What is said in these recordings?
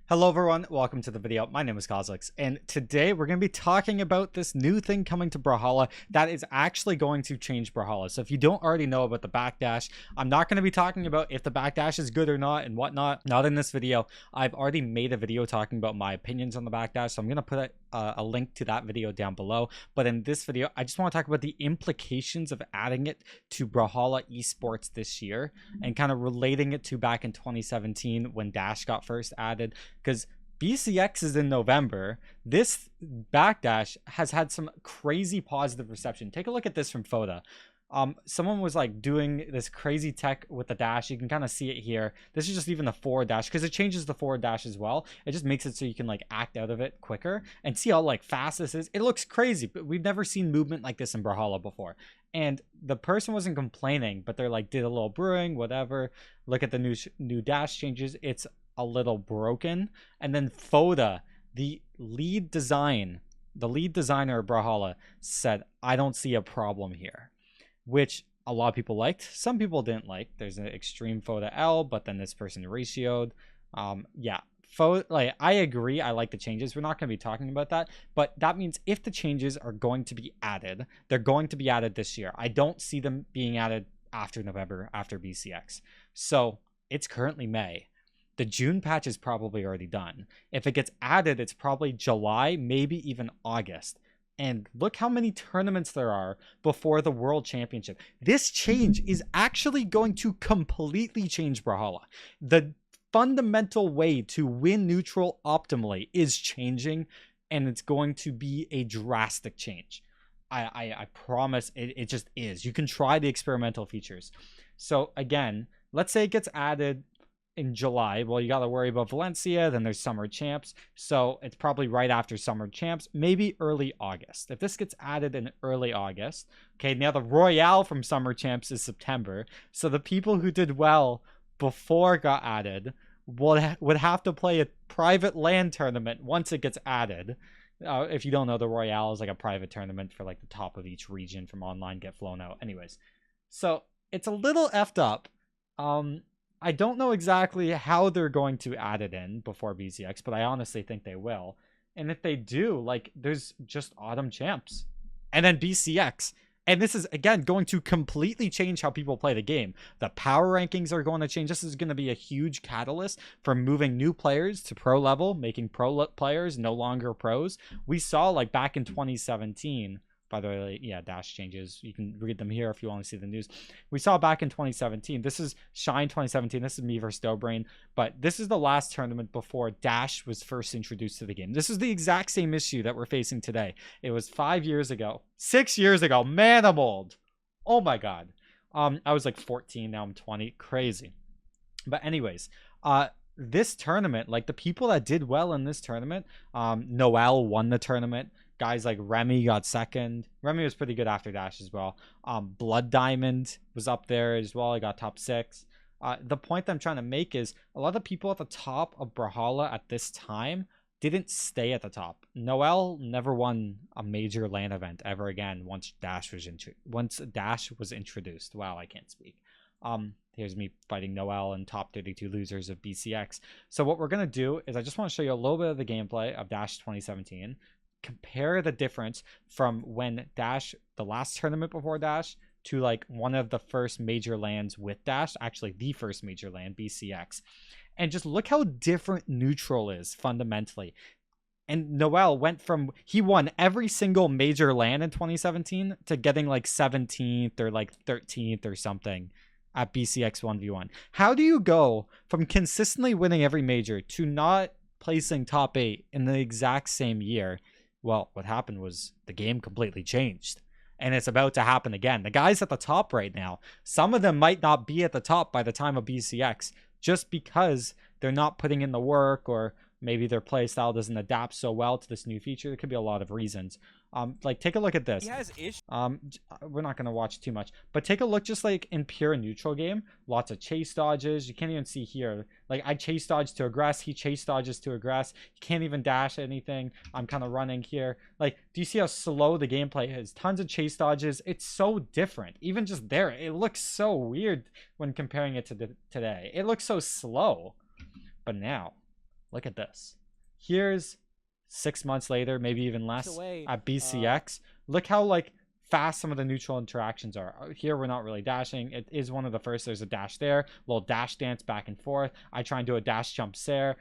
Hello everyone, welcome to the video. My name is Cosolix, and today we're going to be talking about this new thing coming to Brawlhalla that is actually going to change Brawlhalla. So if you don't already know about the backdash, I'm not going to be talking about if the backdash is good or not and whatnot. Not in this video. I've already made a video talking about my opinions on the backdash, so I'm going to put a link to that video down below. But in this video, I just want to talk about the implications of adding it to Brawlhalla esports this year and kind of relating it to back in 2017 when Dash got first added. Because BCX is in November. This backdash has had some crazy positive reception. Take a look at this from Foda. Someone was like doing this crazy tech with the dash. You can kind of see it here. This is just even the forward dash because it changes the forward dash as well. It just makes it so you can like act out of it quicker and see how like fast this is. It looks crazy, but we've never seen movement like this in Brawlhalla before. And the person wasn't complaining, but they're like, did a little brewing, whatever. Look at the new dash changes. It's a little broken. And then Foda, the lead designer of Brawlhalla, said, I don't see a problem here, which a lot of people liked. Some people didn't like. There's an extreme Foda L, but then this person ratioed. Yeah, like I agree. I like the changes. We're not going to be talking about that, but that means if the changes are going to be added, they're going to be added this year. I don't see them being added after November, after BCX. So it's currently May. The June patch is probably already done. If it gets added, it's probably July, maybe even August. And look how many tournaments there are before the World Championship. This change is actually going to completely change Brawlhalla. The fundamental way to win neutral optimally is changing, and it's going to be a drastic change. I promise it just is. You can try the experimental features. So again, let's say it gets added in July. Well, you got to worry about Valencia, then there's Summer Champs, so it's probably right after Summer Champs, maybe early August. If this gets added in early August, okay, now the Royale from Summer Champs is September, so the people who did well before it got added would have to play a private LAN tournament once it gets added. If you don't know, the Royale is like a private tournament for like the top of each region from online get flown out. Anyways, so it's a little effed up. I don't know exactly how they're going to add it in before BCX, but I honestly think they will. And if they do, like, there's just Autumn Champs. And then BCX. And this is, again, going to completely change how people play the game. The power rankings are going to change. This is going to be a huge catalyst for moving new players to pro level, making pro players no longer pros. We saw, like, back in 2017... By the way, yeah, dash changes. You can read them here if you want to see the news. We saw back in 2017. This is Shine 2017. This is me versus Dobrain. But this is the last tournament before Dash was first introduced to the game. This is the exact same issue that we're facing today. It was 5 years ago. 6 years ago. Man, I'm old. Oh my god. I was like 14. Now I'm 20. Crazy. But anyways, this tournament, like the people that did well in this tournament, Noel won the tournament. Guys like Remy got second. Remy was pretty good after Dash as well. Blood Diamond was up there as well. He got top 6. The point that I'm trying to make is a lot of people at the top of Brawlhalla at this time didn't stay at the top. Noel never won a major LAN event ever again once Dash was introduced. Wow, I can't speak. Here's me fighting Noel and top 32 losers of BCX. So what we're going to do is I just want to show you a little bit of the gameplay of Dash 2017. Compare the difference from when Dash, the last tournament before Dash, to like one of the first major lands with Dash, actually the first major land, BCX. And just look how different neutral is fundamentally. And Noel went from, he won every single major land in 2017 to getting like 17th or like 13th or something at BCX 1v1. How do you go from consistently winning every major to not placing top 8 in the exact same year? Well, what happened was the game completely changed, and it's about to happen again. The guys at the top right now, some of them might not be at the top by the time of BCX just because they're not putting in the work, or maybe their playstyle doesn't adapt so well to this new feature. There could be a lot of reasons. Like, take a look at this. He has issues. We're not going to watch too much, but take a look just like in pure neutral game. Lots of chase dodges. You can't even see here. Like, I chase dodge to aggress. He chase dodges to aggress. You can't even dash anything. I'm kind of running here. Like, do you see how slow the gameplay is? Tons of chase dodges. It's so different. Even just there, it looks so weird when comparing it to today. It looks so slow. But now, look at this. Here's 6 months later, maybe even less, at BCX. Look how like fast some of the neutral interactions are. Here we're not really dashing. It is one of the first. There's a dash there, little dash dance back and forth. I try and do a dash jump there.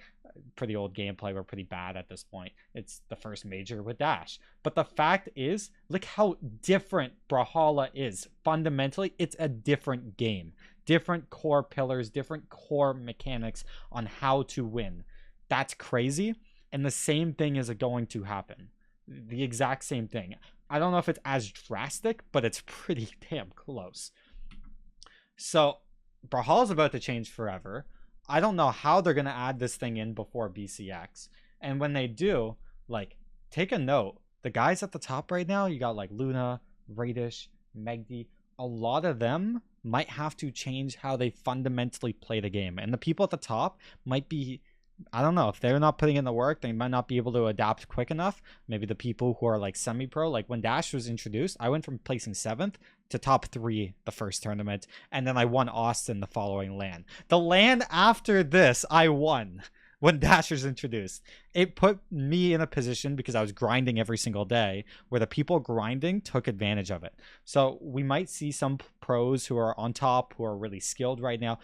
Pretty old gameplay. We're pretty bad at this point. It's the first major with dash. But the fact is, look how different Brawlhalla is. Fundamentally, it's a different game. Different core pillars, different core mechanics on how to win. That's crazy. And the same thing is going to happen. The exact same thing. I don't know if it's as drastic, but it's pretty damn close. So Brawlhalla's about to change forever. I don't know how they're going to add this thing in before BCX. And when they do, like, take a note. The guys at the top right now, you got like Luna, Radish, Megdi. A lot of them might have to change how they fundamentally play the game. And the people at the top might be, I don't know, if they're not putting in the work, they might not be able to adapt quick enough. Maybe the people who are like semi-pro, like when Dash was introduced, I went from placing 7th to top 3 the first tournament, and then I won Austin the following LAN. The LAN after this, I won when Dash was introduced. It put me in a position, because I was grinding every single day, where the people grinding took advantage of it. So we might see some pros who are on top, who are really skilled right now,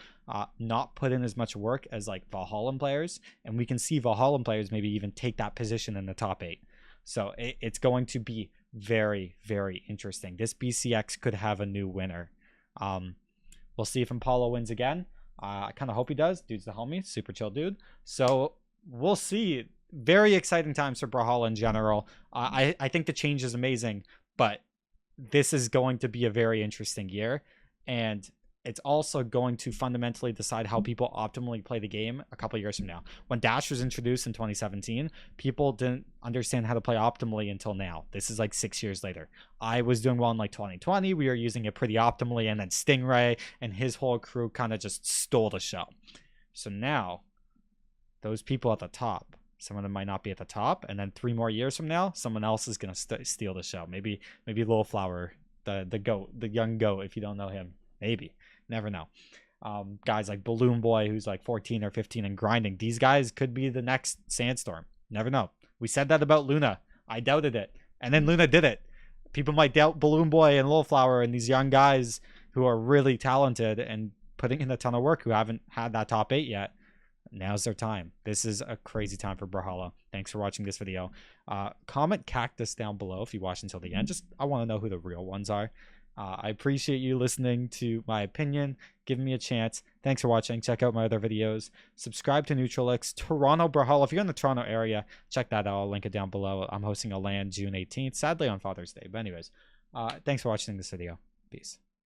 not put in as much work as like Valhalla players, and we can see Valhalla players maybe even take that position in the top 8. So it's going to be very, very interesting. This BCX could have a new winner. We'll see if Impala wins again. I kind of hope he does. Dude's the homie. Super chill dude. So we'll see. Very exciting times for Brawlhalla in general. I think the change is amazing, but this is going to be a very interesting year. And it's also going to fundamentally decide how people optimally play the game a couple years from now. When Dash was introduced in 2017, people didn't understand how to play optimally until now. This is like 6 years later. I was doing well in like 2020. We were using it pretty optimally, and then Stingray and his whole crew kind of just stole the show. So now, those people at the top, some of them might not be at the top, and then 3 more years from now, someone else is going to steal the show. Maybe Lil Flower, the goat, the young goat, if you don't know him. Maybe. Never know. Guys like Balloon Boy, who's like 14 or 15 and grinding. These guys could be the next Sandstorm. Never know. We said that about Luna. I doubted it. And then Luna did it. People might doubt Balloon Boy and Lil Flower and these young guys who are really talented and putting in a ton of work, who haven't had that top 8 yet. Now's their time. This is a crazy time for Brawlhalla. Thanks for watching this video. Comment Cactus down below if you watch until the end. I want to know who the real ones are. I appreciate you listening to my opinion, giving me a chance. Thanks for watching. Check out my other videos. Subscribe to Neutralix. Toronto Brawlhalla. If you're in the Toronto area, check that out. I'll link it down below. I'm hosting a LAN June 18th, sadly on Father's Day. But anyways, thanks for watching this video. Peace.